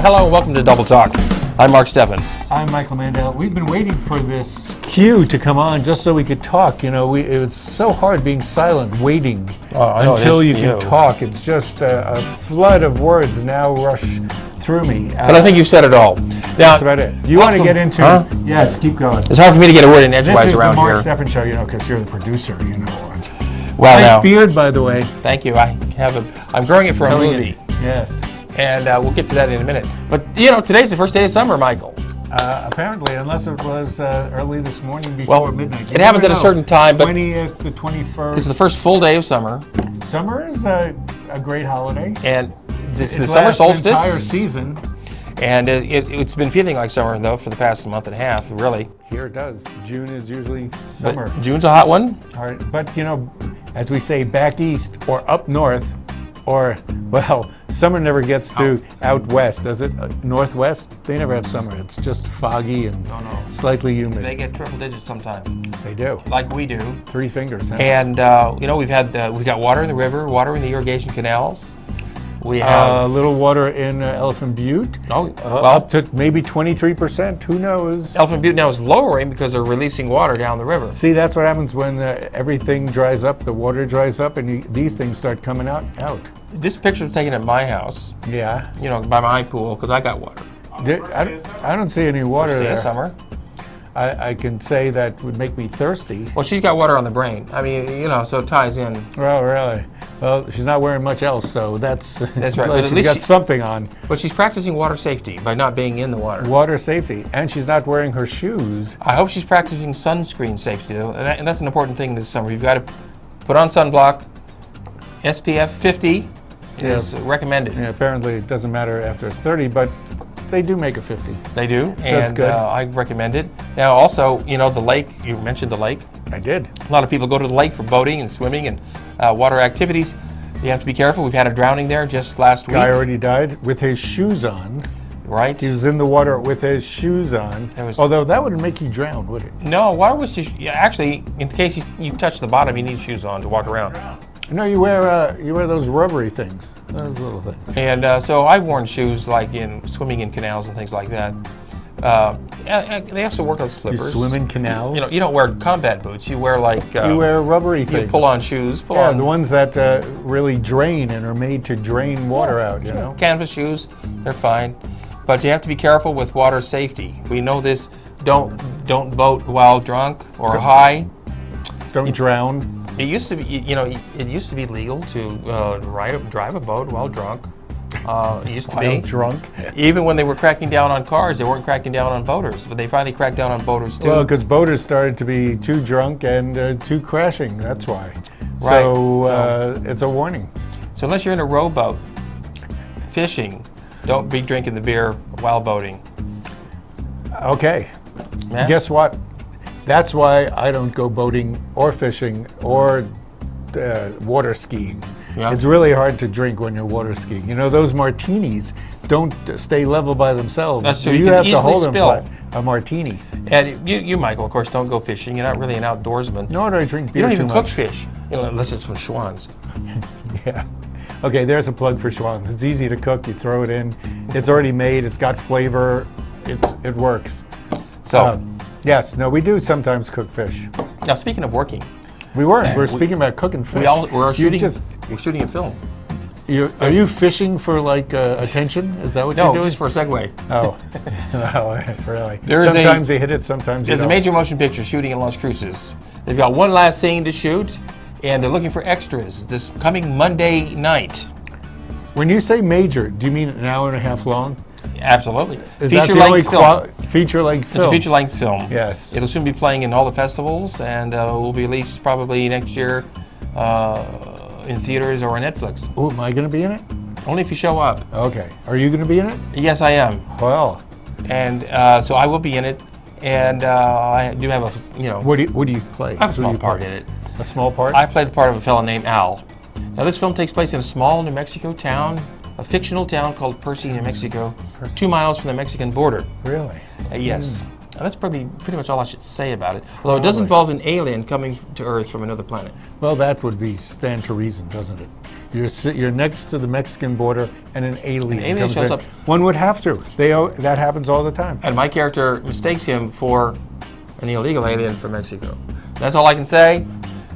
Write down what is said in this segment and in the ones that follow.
Hello and welcome to Double Talk. I'm Mark Steffen. I'm Michael Mandel. We've been waiting for this cue to come on just so we could talk. You know, it's so hard being silent, waiting until you can talk. It's just a flood of words now rush through me. But I think you've said it all. Now, that's about it. You want to get into... Yes, keep going. It's hard for me to get a word in edgewise around here. This is the Mark Steffen Show, you know, because you're the producer, you know. Well, nice beard, by the way. Thank you. I'm growing it for a movie. Yes. And we'll get to that in a minute. But, you know, today's the first day of summer, Michael. Apparently, unless it was early this morning before midnight. It happens at a certain time, but 20th, the 21st. This is the first full day of summer. Summer is a great holiday. And it's the summer solstice. The entire season. And it's been feeling like summer, though, for the past month and a half, really. Here it does. June is usually summer. But June's a hot one. All right. But, you know, as we say, back east or up north, or, well, summer never gets to out west, does it? Northwest, they never have summer. It's just foggy and slightly humid. They get triple digits sometimes. They do. Like we do. 3 fingers. Huh? And, you know, we got water in the river, water in the irrigation canals. We have a little water in Elephant Butte. Up to maybe 23%. Who knows? Elephant Butte now is lowering because they're releasing water down the river. See, that's what happens when everything dries up. The water dries up, and these things start coming out. This picture was taken at my house. Yeah. You know, by my pool because I got water. I don't see any water First day there. of summer. I can say that would make me thirsty. Well, she's got water on the brain. I mean, you know, so it ties in. Oh, really? Well, she's not wearing much else, so that's right. But at she's least got something on. But she's practicing water safety by not being in the water. Water safety, and she's not wearing her shoes. I hope she's practicing sunscreen safety, though, and that's an important thing this summer. You've got to put on sunblock. SPF 50 is recommended. Yeah, apparently it doesn't matter after it's 30, but they do make a 50. They do, so and that's good. I recommend it. Now, also, you know, the lake. You mentioned the lake. I did. A lot of people go to the lake for boating and swimming and water activities. You have to be careful. We've had a drowning there just last week. Guy already died with his shoes on. Right. He was in the water with his shoes on. Although that wouldn't make you drown, would it? No, water was just, actually, in case you touch the bottom, you need shoes on to walk around. No, you wear those rubbery things, those little things. And so I've worn shoes like in swimming in canals and things like that. They also work on slippers. You swim in canals? You know, you don't wear combat boots. You wear like you wear rubbery things. You pull on shoes. The ones that really drain and are made to drain water out. You know, canvas shoes, they're fine, but you have to be careful with water safety. We know this. Don't boat while drunk or high. Don't drown. It used to be, you know, it used to be legal to drive a boat while drunk. It used to be drunk. Even when they were cracking down on cars, they weren't cracking down on boaters, but they finally cracked down on boaters too. Well, because boaters started to be too drunk and too crashing. That's why. Right. So it's a warning. So unless you're in a rowboat fishing, don't be drinking the beer while boating. Okay. Yeah. Guess what? That's why I don't go boating or fishing or water skiing. Yeah. It's really hard to drink when you're water skiing. You know, those martinis don't stay level by themselves. That's true. You can have easily to hold spill. them flat. A martini. And you, Michael, of course, don't go fishing. You're not really an outdoorsman. Nor do I drink beer You don't even too cook much. fish, you know, unless it's from Schwann's. Yeah. Okay, there's a plug for Schwann's. It's easy to cook. You throw it in. It's already made. It's got flavor. It works. So. Yes, no, we do sometimes cook fish. Now, speaking of working. We're speaking about cooking fish. We're shooting a film. Are you fishing for, like, attention? Is that what you're doing? No, just for a segue. Oh, no, really. Sometimes they hit it, sometimes There's a major motion picture shooting in Las Cruces. They've got one last scene to shoot, and they're looking for extras this coming Monday night. When you say major, do you mean an hour and a half long? Absolutely. Is that the only feature-length film? It's a feature-length film. Yes. It'll soon be playing in all the festivals, and will be released probably next year in theaters or on Netflix. Oh, am I going to be in it? Only if you show up. Okay. Are you going to be in it? Yes, I am. Well. And so I will be in it, and I do have a, you know. What do you play? I have a small part in it. A small part? I play the part of a fellow named Al. Now, this film takes place in a small New Mexico town, a fictional town called Percy, New Mexico, 2 miles from the Mexican border. Really? Yes. Now, that's pretty much all I should say about it. Although it does involve an alien coming to Earth from another planet. Well, that would stand to reason, doesn't it? You're next to the Mexican border, and an alien comes shows in. up. One would have to. That happens all the time. And my character mistakes him for an illegal alien from Mexico. That's all I can say.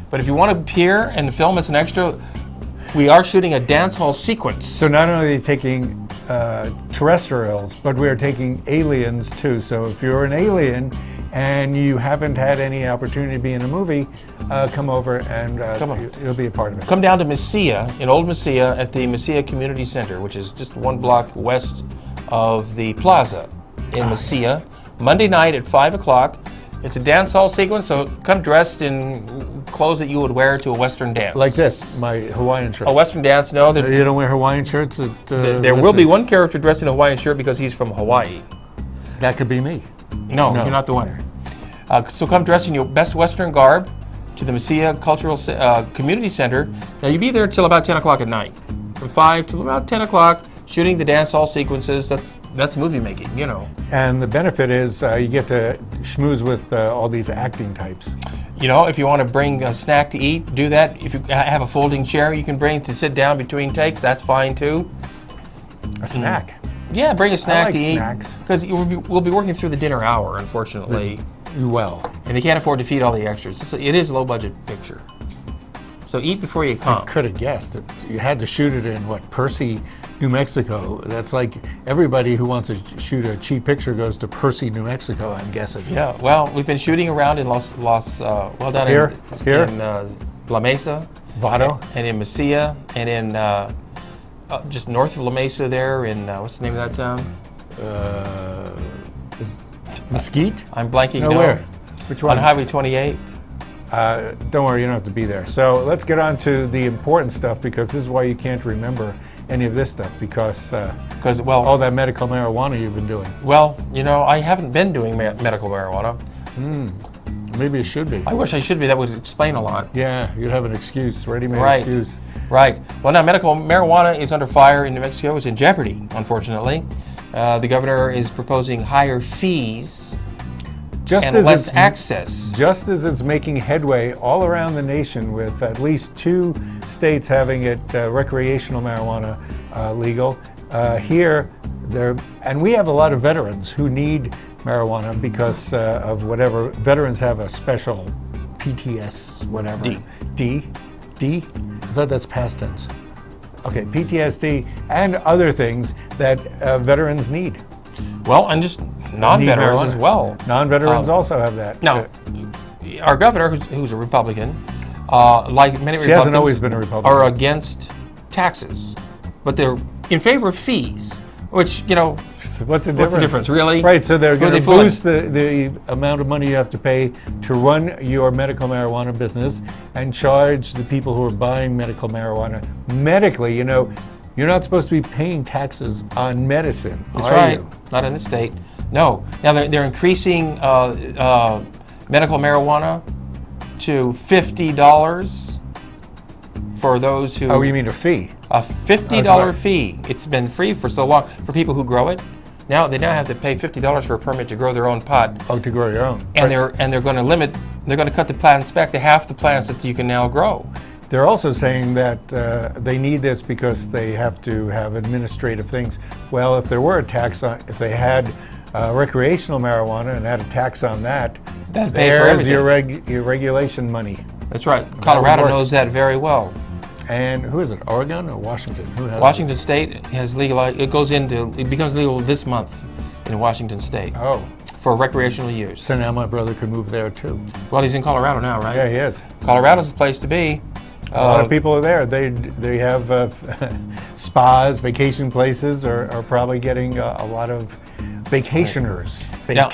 But if you want to appear in the film as an extra, we are shooting a dance hall sequence. So not only are they taking terrestrials, but we're taking aliens too. So if you're an alien and you haven't had any opportunity to be in a movie, come over and you'll be a part of it. Come down to Mesilla, in Old Mesilla, at the Mesilla Community Center, which is just 1 block west of the plaza in Mesilla. Monday night at 5 o'clock. It's a dance hall sequence, so come dressed in clothes that you would wear to a Western dance. Like this, my Hawaiian shirt. A Western dance? No. You don't wear Hawaiian shirts? There will be one character dressed in a Hawaiian shirt because he's from Hawaii. That could be me. No, you're not the one. So come dressed in your best Western garb to the Mesilla Cultural Community Center. Now you'll be there till about 10 o'clock at night. From 5 till about 10 o'clock, shooting the dance hall sequences. That's movie making, you know. And the benefit is you get to schmooze with all these acting types. You know, if you want to bring a snack to eat, do that. If you have a folding chair you can bring to sit down between takes, that's fine too. A snack? Yeah, bring a snack to eat. Snacks. Because we'll be working through the dinner hour, unfortunately. Well. And they can't afford to feed all the extras. It is a low budget picture. So eat before you come. I could have guessed that you had to shoot it in Percy, New Mexico. That's like everybody who wants to shoot a cheap picture goes to Percy, New Mexico, I'm guessing. Yeah, well, we've been shooting around in in La Mesa, Vado, and in Mesilla, and in just north of La Mesa there in, what's the name of that town? Mesquite? I'm blanking. No, where? Which one? On Highway 28. Don't worry, you don't have to be there. So let's get on to the important stuff, because this is why you can't remember any of this stuff, because all that medical marijuana you've been doing. Well, you know, I haven't been doing medical marijuana. Maybe it should be. I wish I should be. That would explain a lot. Yeah, you'd have an excuse, ready-made excuse. Right. Well, now medical marijuana is under fire in New Mexico. It's in jeopardy, unfortunately. The governor is proposing higher fees and less access. Just as it's making headway all around the nation, with at least 2 states having it recreational marijuana legal. Here, and we have a lot of veterans who need marijuana because of whatever. Veterans have a special PTS, whatever. D? I thought that's past tense. Okay, PTSD and other things that veterans need. Well, and just non-veterans as well. Non-veterans also have that. Now, our governor, who's a Republican, like many Republicans, hasn't always been a Republican, are against taxes, but they're in favor of fees, which, you know, what's the difference, really? Right, so they're going to boost the amount of money you have to pay to run your medical marijuana business and charge the people who are buying medical marijuana medically. You know, you're not supposed to be paying taxes on medicine, That's right. Not in this state. No. Now they're increasing medical marijuana to $50 for those who... Oh, you mean a fee? A $50 fee. It's been free for so long for people who grow it. Now they have to pay $50 for a permit to grow their own pot. Oh, to grow your own. And they're going to limit. They're going to cut the plants back to half the plants that you can now grow. They're also saying that they need this because they have to have administrative things. Well, if there were a tax on, if they had recreational marijuana and had a tax on that, there's your regulation money. That's right. Colorado knows that very well. And who is it? Oregon or Washington? Washington State has legalized. It becomes legal this month in Washington State. Oh. For recreational use. So now my brother could move there too. Well, he's in Colorado now, right? Yeah, he is. Colorado's the place to be. A lot of people are there. They have spas, vacation places, are probably getting a lot of vacationers. Now,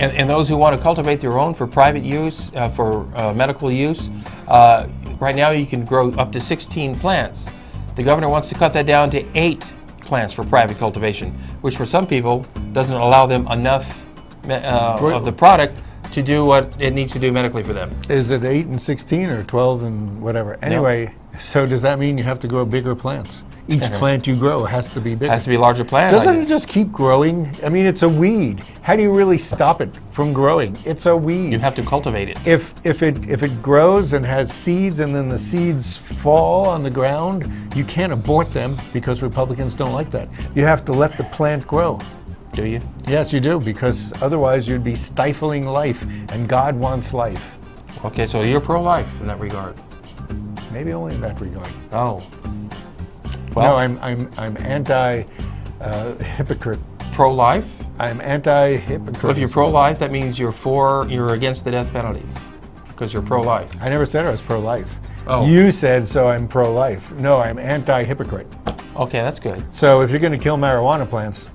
and those who want to cultivate their own for private use, for medical use, right now you can grow up to 16 plants. The governor wants to cut that down to 8 plants for private cultivation, which for some people doesn't allow them enough of the product to do what it needs to do medically for them. Is it 8 and 16 or 12 and whatever? Anyway, So does that mean you have to grow bigger plants? each plant you grow has to be bigger. Has to be a larger plant. Doesn't it just keep growing? I mean, it's a weed. How do you really stop it from growing? It's a weed. You have to cultivate it. If it grows and has seeds and then the seeds fall on the ground, you can't abort them because Republicans don't like that. You have to let the plant grow. Do you? Yes, you do, because otherwise you'd be stifling life, and God wants life. Okay, so you're pro-life in that regard. Maybe only in that regard. Oh. Well, no, I'm anti-hypocrite. Pro-life? I'm anti-hypocrite. Well, if you're pro-life, that means you're against the death penalty, because you're pro-life. I never said I was pro-life. Oh. You said, so I'm pro-life. No, I'm anti-hypocrite. Okay, that's good. So if you're going to kill marijuana plants,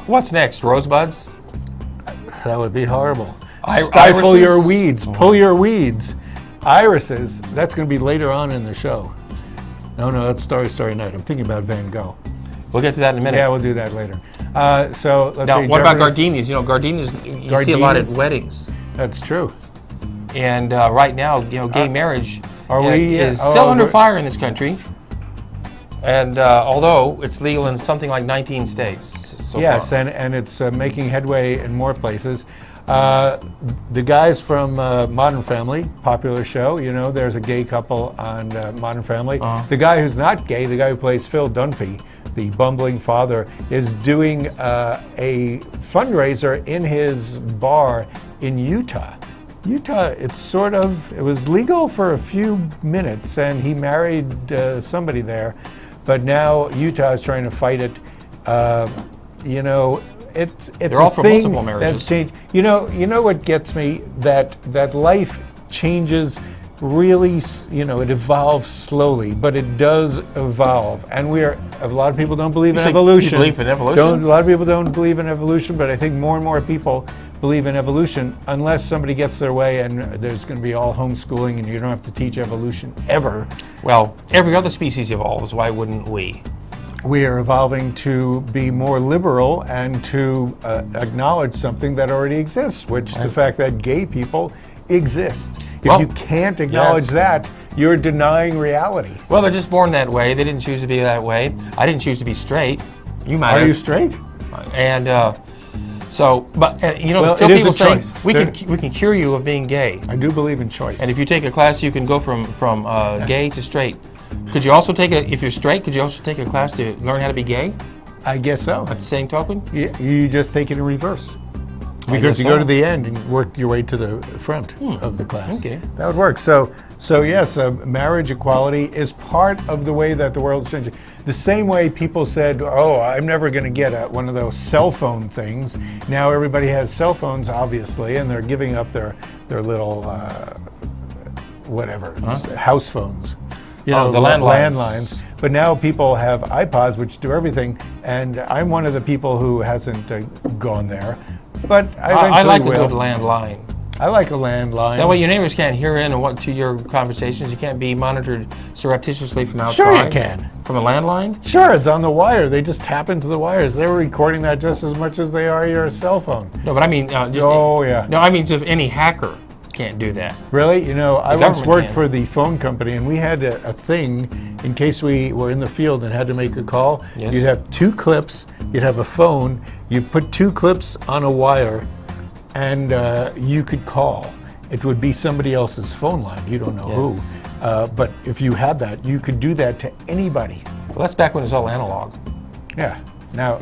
What's next? Rosebuds? That would be horrible. Stifle Irises? your weeds. Pull your weeds. Irises, that's going to be later on in the show. No, that's Starry Night. I'm thinking about Van Gogh. We'll get to that in a minute. Yeah, we'll do that later. So let's now, see. What about gardenias? You know, gardenias, you see a lot at weddings. That's true. And right now, gay marriage is still Oh, under fire in this country. And although it's legal in something like 19 states so yes, far. and it's making headway in more places. The guys from Modern Family, popular show, there's a gay couple on Modern Family. The guy who's not gay, the guy who plays Phil Dunphy, the bumbling father, is doing a fundraiser in his bar in Utah. Utah, it was legal for a few minutes, and he married somebody there, but now Utah is trying to fight it. It's They're all for multiple marriages. That's changed. You know what gets me? That life changes really, it evolves slowly, but it does evolve. And a lot of people don't believe in evolution. You believe in evolution? A lot of people don't believe in evolution, but I think more and more people believe in evolution unless somebody gets their way and there's going to be all homeschooling and you don't have to teach evolution ever. Well, every other species evolves. Why wouldn't we? We are evolving to be more liberal and to acknowledge something that already exists, which is the fact that gay people exist. If you can't acknowledge that, you're denying reality. Well, they're just born that way. They didn't choose to be that way. I didn't choose to be straight. You might have. Are you straight? And still people say we can cure you of being gay. I do believe in choice. And if you take a class, you can go from gay to straight. Could you also if you're straight, could you also take a class to learn how to be gay? I guess so. At the same token? You just take it in reverse. Because you go to the end and work your way to the front of the class. Okay. That would work. So yes, marriage equality is part of the way that the world's changing. The same way people said, I'm never going to get one of those cell phone things. Now everybody has cell phones, obviously, and they're giving up their little, house phones. The landlines. But now people have iPods, which do everything, and I'm one of the people who hasn't gone there. But I like a good landline. I like a landline. That way your neighbors can't hear in to your conversations. You can't be monitored surreptitiously from outside. Sure you can. From a landline? Sure, it's on the wire. They just tap into the wires. They were recording that just as much as they are your cell phone. No, but I mean just... Oh, yeah. No, I mean just any hacker can't do that. Really? I once worked for the phone company, and we had a thing in case we were in the field and had to make a call. Yes. You'd have 2 clips. You'd have a phone. You put 2 clips on a wire, and you could call. It would be somebody else's phone line. You don't know who. But if you had that, you could do that to anybody. Well, that's back when it was all analog. Yeah. Now,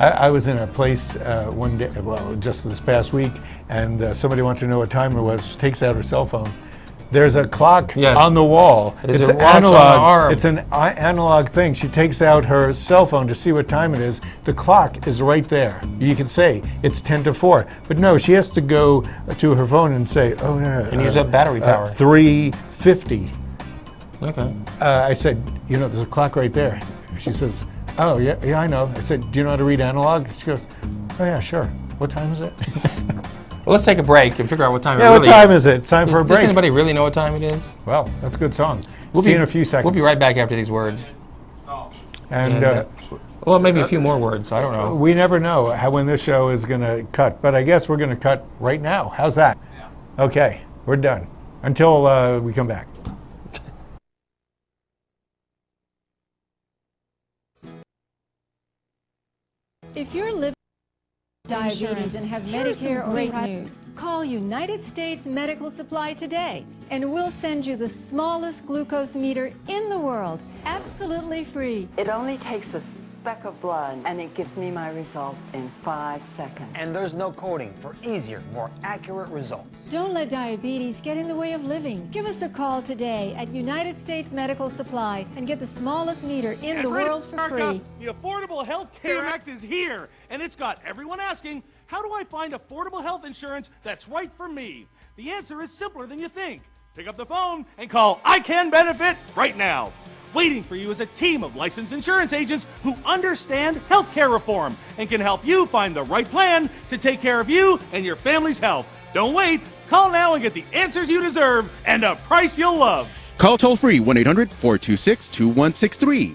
I was in a place one day, just this past week, and somebody wanted to know what time it was. She takes out her cell phone. There's a clock on the wall. It's an analog. It's an analog thing. She takes out her cell phone to see what time it is. The clock is right there. You can say it's 10 to 4. But no, she has to go to her phone and say, and use up battery power. 3:50. Okay. I said, there's a clock right there. She says, oh, yeah, I know. I said, do you know how to read analog? She goes, oh, yeah, sure. What time is it? Well, let's take a break and figure out what time it really is. Yeah, what time is it? It's time for a break. Does anybody really know what time it is? Well, that's a good song. We'll See you in a few seconds. We'll be right back after these words. And maybe a few more words. I don't know. We never know when this show is going to cut, but I guess we're going to cut right now. How's that? Yeah. Okay, we're done. Until we come back. If you're living with diabetes and have Medicare or great news, call United States Medical Supply today, and we'll send you the smallest glucose meter in the world, absolutely free. It only takes a speck of blood, and it gives me my results in 5 seconds. And there's no coding for easier, more accurate results. Don't let diabetes get in the way of living. Give us a call today at United States Medical Supply and get the smallest meter in the world for free. The Affordable Health Care Act is here, and it's got everyone asking, how do I find affordable health insurance that's right for me? The answer is simpler than you think. Pick up the phone and call I Can Benefit right now. Waiting for you is a team of licensed insurance agents who understand healthcare reform and can help you find the right plan to take care of you and your family's health. Don't wait. Call now and get the answers you deserve and a price you'll love. Call toll-free 1-800-426-2163.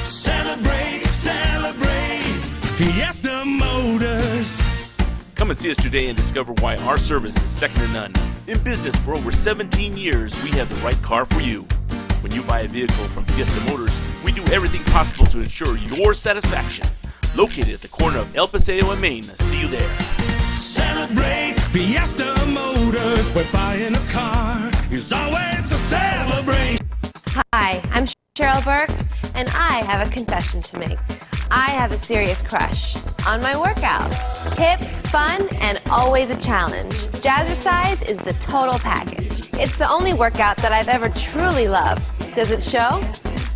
Celebrate, celebrate, Fiesta Motors. Come and see us today and discover why our service is second to none. In business for over 17 years, we have the right car for you. When you buy a vehicle from Fiesta Motors, we do everything possible to ensure your satisfaction. Located at the corner of El Paseo and Main. See you there. Celebrate, Fiesta Motors. Where buying a car is always a celebration. Hi, I'm Cheryl Burke, and I have a confession to make. I have a serious crush on my workout. Hip, fun, and always a challenge. Jazzercise is the total package. It's the only workout that I've ever truly loved. Does it show?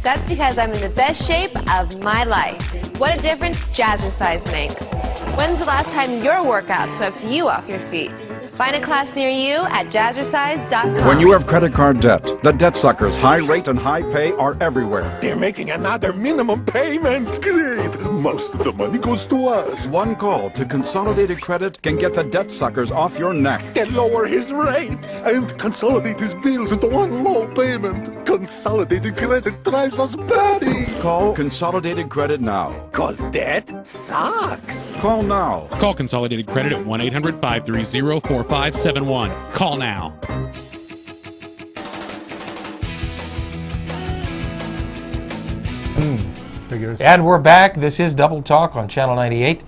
That's because I'm in the best shape of my life. What a difference Jazzercise makes. When's the last time your workout swept you off your feet? Find a class near you at jazzercise.com. When you have credit card debt, the debt suckers, high rate and high pay are everywhere. They're making another minimum payment. Great. Most of the money goes to us. One call to Consolidated Credit can get the debt suckers off your neck. And lower his rates. And consolidate his bills into one low payment. Consolidated Credit drives us batty. Call Consolidated Credit now. Cause debt sucks. Call now. Call Consolidated Credit at 1-800-530-4571. Call now. And we're back. This is Double Talk on Channel 98.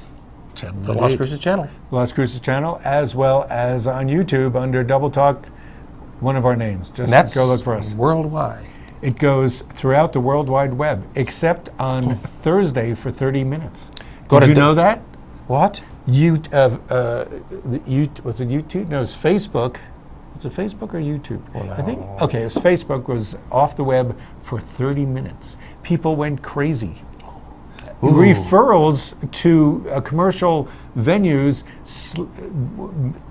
The Las Cruces channel. Las Cruces channel, as well as on YouTube under Double Talk, one of our names. Just go look for us. Worldwide. It goes throughout the World Wide Web, except on Thursday for 30 minutes. Did you know that? What? Was it YouTube? No, it's Facebook. Was it Facebook or YouTube? Well, I think, okay, it was Facebook was off the web for 30 minutes. People went crazy. Ooh. Referrals to commercial venues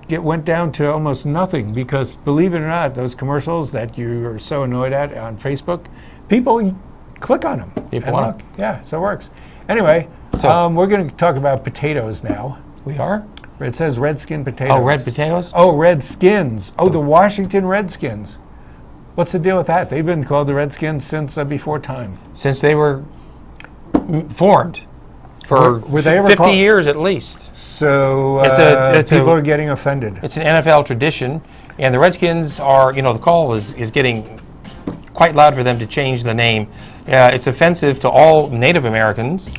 went down to almost nothing because, believe it or not, those commercials that you are so annoyed at on Facebook, people click on them. People want them. Yeah, so it works. Anyway, so we're going to talk about potatoes now. We are? It says Redskin potatoes. Oh, red potatoes? Oh, Redskins. Oh, the Washington Redskins. What's the deal with that? They've been called the Redskins since before time. Since they were formed for were they ever 50 years at least. So people are getting offended. It's an NFL tradition, and the Redskins are, the call is getting quite loud for them to change the name. It's offensive to all Native Americans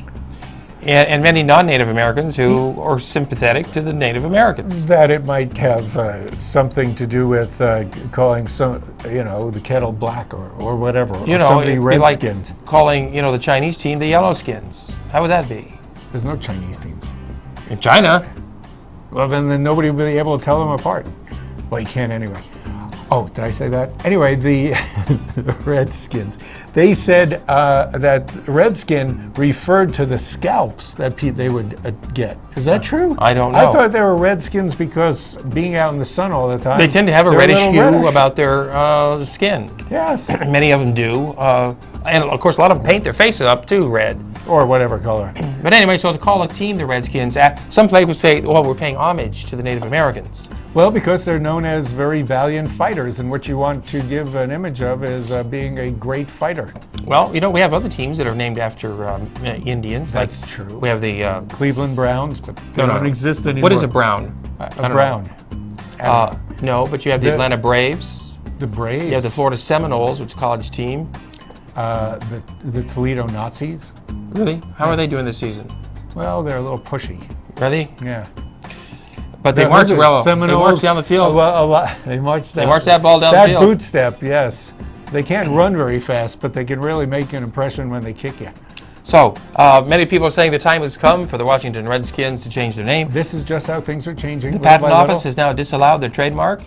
and many non-Native Americans who are sympathetic to the Native Americans. That it might have something to do with calling the kettle black or whatever. Somebody red-skinned. Like calling the Chinese team the Yellowskins. How would that be? There's no Chinese teams in China. Well, then nobody will be able to tell them apart. Well, you can't anyway. Oh, did I say that? Anyway, the Redskins. They said that Redskin referred to the scalps that they would get. Is that true? I don't know. I thought they were Redskins because being out in the sun all the time. They tend to have a reddish hue about their skin. Yes. Many of them do. And, of course, a lot of them paint their faces up, too, red. Or whatever color. But anyway, so to call a team the Redskins, some people say, well, we're paying homage to the Native Americans. Well, because they're known as very valiant fighters, and what you want to give an image of is being a great fighter. Well, we have other teams that are named after Indians. That's true. We have the Cleveland Browns, but they don't exist anymore. What is a Brown? A Brown. No, but you have the Atlanta Braves. The Braves? You have the Florida Seminoles, which is a college team. the Toledo Nazis. Really? How are they doing this season? Well, they're a little pushy. Really? Yeah. But they march well. Seminoles, they march down the field. A lot. They march that ball down the field. That boot step, yes. They can't run very fast, but they can really make an impression when they kick you. So, many people are saying the time has come for the Washington Redskins to change their name. This is just how things are changing. The Patent Office has now disallowed their trademark.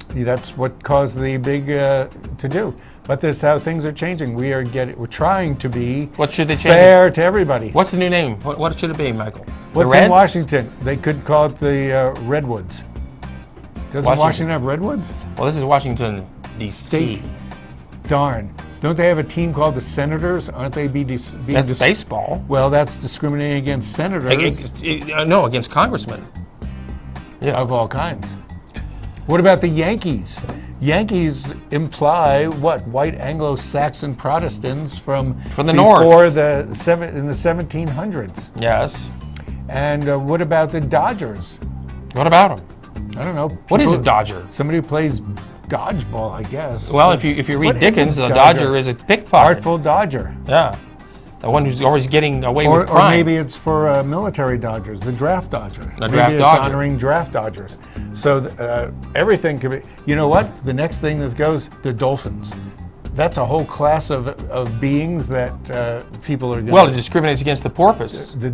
That's what caused the big to-do. But this is how things are changing. We're trying to be fair to everybody. What's the new name? What should it be, Michael? What's in Washington? They could call it the Redwoods. Doesn't Washington have Redwoods? Well, this is Washington, D.C. Darn. Don't they have a team called the Senators? Aren't they being That's baseball. Well, that's discriminating against senators. No, against congressmen. Yeah. Of all kinds. What about the Yankees? Yankees imply what? White Anglo-Saxon Protestants from the north in the 1700s. Yes. And what about the Dodgers? What about them? I don't know. What is a Dodger? Somebody who plays dodgeball, I guess. Well, if you read Dickens, a Dodger is a pickpocket. Artful Dodger. Yeah. The one who's always getting away with crime. Or maybe it's for military Dodgers, the draft Dodger. Draft Dodger. Honoring draft Dodgers. So everything could be. You know what? The next thing that goes, the Dolphins. That's a whole class of beings that people are going to... Well, it discriminates against the porpoise. The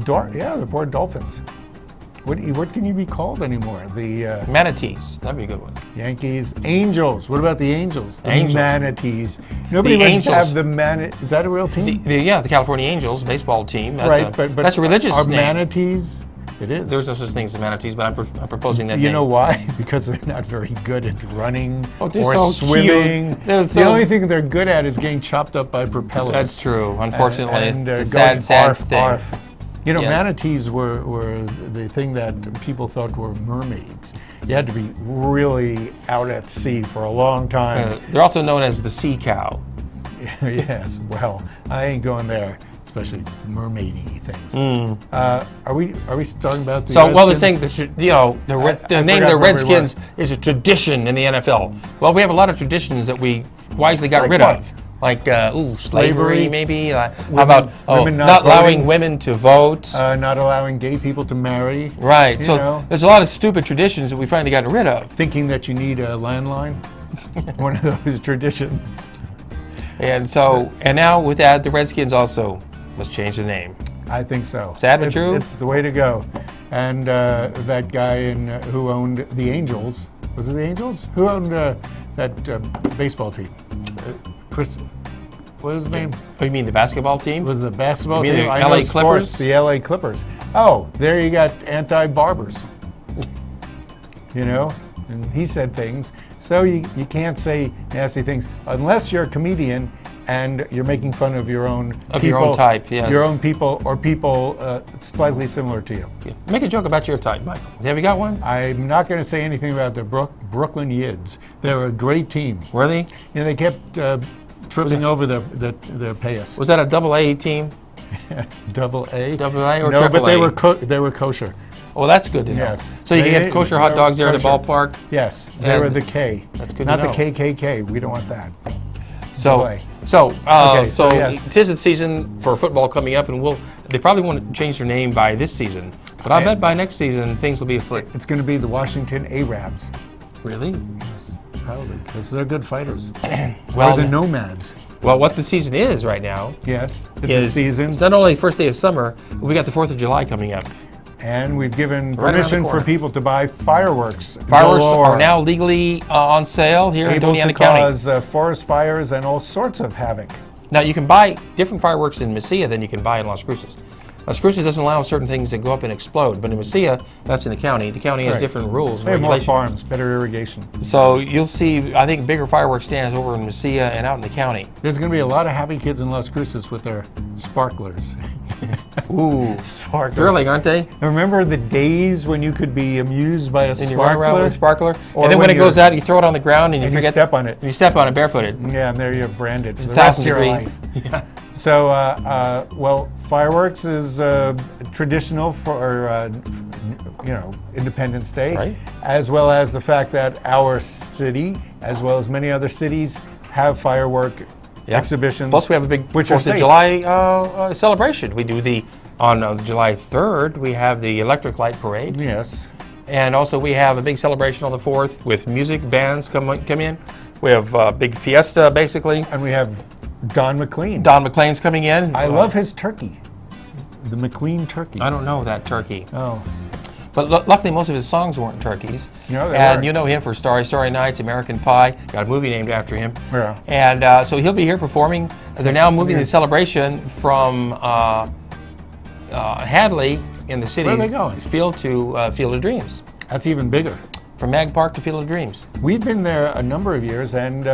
poor dolphins. What can you be called anymore? The manatees. That'd be a good one. Yankees, Angels. What about the Angels? The Angels. Manatees. Nobody would have the Is that a real team? The California Angels baseball team. That's right, but that's a religious are name. Manatees? It is. There's no such thing as manatees, but I'm proposing that. You know why? Because they're not very good at running or so swimming. The only thing they're good at is getting chopped up by propellers. That's true. Unfortunately, it's a sad arf, thing. Arf. You know, manatees were the thing that people thought were mermaids. You had to be really out at sea for a long time. They're also known as the sea cow. Yes, well, I ain't going there, especially mermaidy things. Are we talking about the Redskins? Well, they're saying that, the name the Redskins is a tradition in the NFL. Well, we have a lot of traditions that we wisely got rid of. Like slavery, maybe. How about not allowing women to vote? Not allowing gay people to marry. Right. So there's a lot of stupid traditions that we finally got rid of. Thinking that you need a landline, one of those traditions. And now with that, the Redskins also must change their name. I think so. Sad but true. It's the way to go. And that guy who owned the Angels, was it the Angels? Who owned that baseball team? Chris, what was his name? Oh, you mean the basketball team? Was the basketball team? The LA Clippers? The LA Clippers. Oh, there you got anti-barbers. And he said things. So you can't say nasty things unless you're a comedian and you're making fun of your own people, your own type, yes. Your own people or people slightly similar to you. Yeah. Make a joke about your type, Michael. Have you got one? I'm not going to say anything about the Brooklyn Yids. They're a great team. Were they? They kept tripping over their payas. Was that a double-A team? Double-A? Double-A or no, triple A? But they were kosher. Oh, that's good to know. Yes. So you can get kosher hot dogs there at the ballpark? Yes. They were the K. That's good to know. Not the KKK. We don't want that. So yes. 'tis the season for football coming up, and they probably won't change their name by this season, but I bet by next season things will be afoot. It's going to be the Washington Arabs. Really? Yes, probably, because they're good fighters. Well, or the Nomads. Well, what the season is right now? Yes, it's a season. It's not only the first day of summer, but we got the 4th of July coming up. And we've given permission for people to buy fireworks. Fireworks are now legally on sale here in Doñana County. Able to cause forest fires and all sorts of havoc. Now, you can buy different fireworks in Mesilla than you can buy in Las Cruces. Las Cruces doesn't allow certain things that go up and explode, but in Mesilla, that's in the county. The county has different rules and regulations. They have more farms, better irrigation. So you'll see, I think, bigger fireworks stands over in Mesilla and out in the county. There's going to be a lot of happy kids in Las Cruces with their sparklers. Ooh, sparklers. Thrilling, aren't they? Remember the days when you could be amused by a sparkler? And you run around with a sparkler, and then when it goes out, you throw it on the ground and you forget. You step on it. And you step on it barefooted. Yeah, and there you're branded. It's 1,000 degrees. Yeah. So, fireworks is traditional for, Independence Day, right? As well as the fact that our city, as well as many other cities, have firework exhibitions. Plus, we have a big 4th of July celebration. We do on July 3rd, we have the Electric Light Parade. Yes. And also we have a big celebration on the 4th with music, bands come in. We have a big fiesta, basically. And we have Don McLean. Don McLean's coming in. I love his turkey. The McLean turkey. I don't know that turkey. Oh. But luckily, most of his songs weren't turkeys. No, they and weren't. you know him for Starry, Starry Nights, American Pie. Got a movie named after him. Yeah. And so he'll be here performing. They're now moving the celebration from Hadley in the city's field to Field of Dreams. That's even bigger. From Mag Park to Field of Dreams. We've been there a number of years, and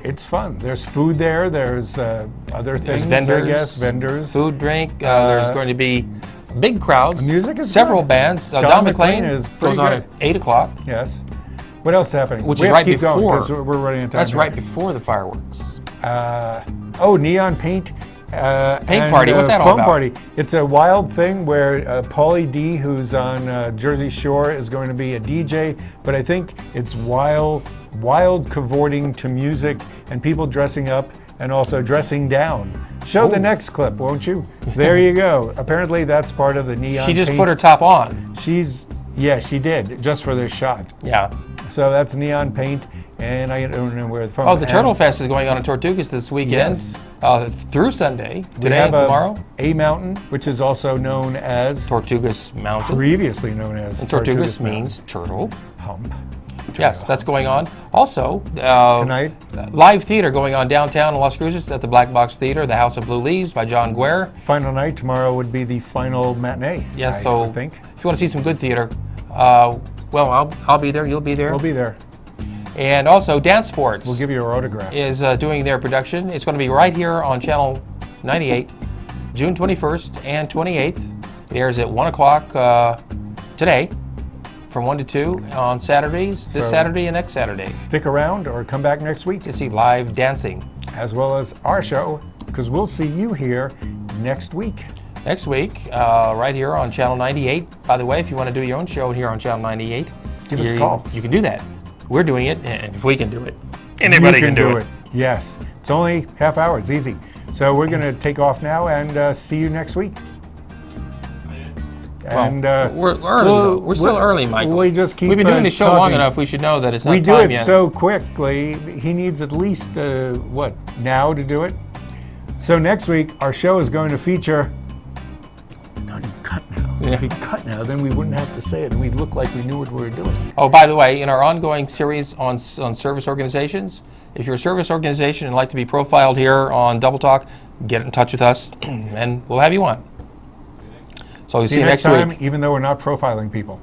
it's fun. There's food there. There's other things, There's vendors, I guess. Vendors. Food, drink. There's going to be big crowds. Music is several good. bands. Don McLean is goes on at 8 o'clock. Yes. What else is happening? Which we is have right to keep going, before. 'cause we're running out of time. That's here. right before the fireworks. Neon paint. Paint party. What's that all foam about? Party. It's a wild thing where Paulie D, who's on Jersey Shore, is going to be a DJ. But I think it's wild cavorting to music and people dressing up and also dressing down. Show the next clip, won't you? There you go. Apparently that's part of the neon. She just paint. put her top on. She did just for this shot. Yeah. So that's neon paint, and I don't know where the phone. Oh, the Turtle Fest is going on in Tortugas this weekend. Yes. Through Sunday, We today have and tomorrow. A Mountain, which is also known as Tortugas Mountain. Previously known as And Tortugas Mountain. means turtle. Hump. Yes, that's going on. Also, Tonight, live theater going on downtown in Las Cruces at the Black Box Theater, the House of Blue Leaves by John Guare. final night tomorrow would be the final matinee. Yes, I think. if you want to see some good theater, well, I'll be there. You'll be there. We'll be there. And also, Dance Sports. We'll give you our autograph. Is doing their production. It's going to be right here on Channel 98, June 21st and 28th. It airs at 1 o'clock today, from 1 to 2 on Saturdays, this Saturday and next Saturday. Stick around or come back next week to see live dancing. As well as our show, because we'll see you here next week. Next week, right here on Channel 98. By the way, if you want to do your own show here on Channel 98, give us a call. You can do that. We're doing it, and if we can do it, anybody can do it. Yes. It's only half hour. It's easy. So we're going to take off now and see you next week. And we're early. Though. We're still early, Michael. We just keep. We've been doing this show talking. long enough. We should know that it's not we time do it yet. so quickly. He needs at least now to do it. So next week our show is going to feature. Don't you cut now. Yeah. If you cut now, then we wouldn't have to say it, and we'd look like we knew what we were doing. Oh, by the way, in our ongoing series on service organizations, if you're a service organization and like to be profiled here on Double Talk, get in touch with us, and we'll have you on. So we'll see you next time, week. even though we're not profiling people.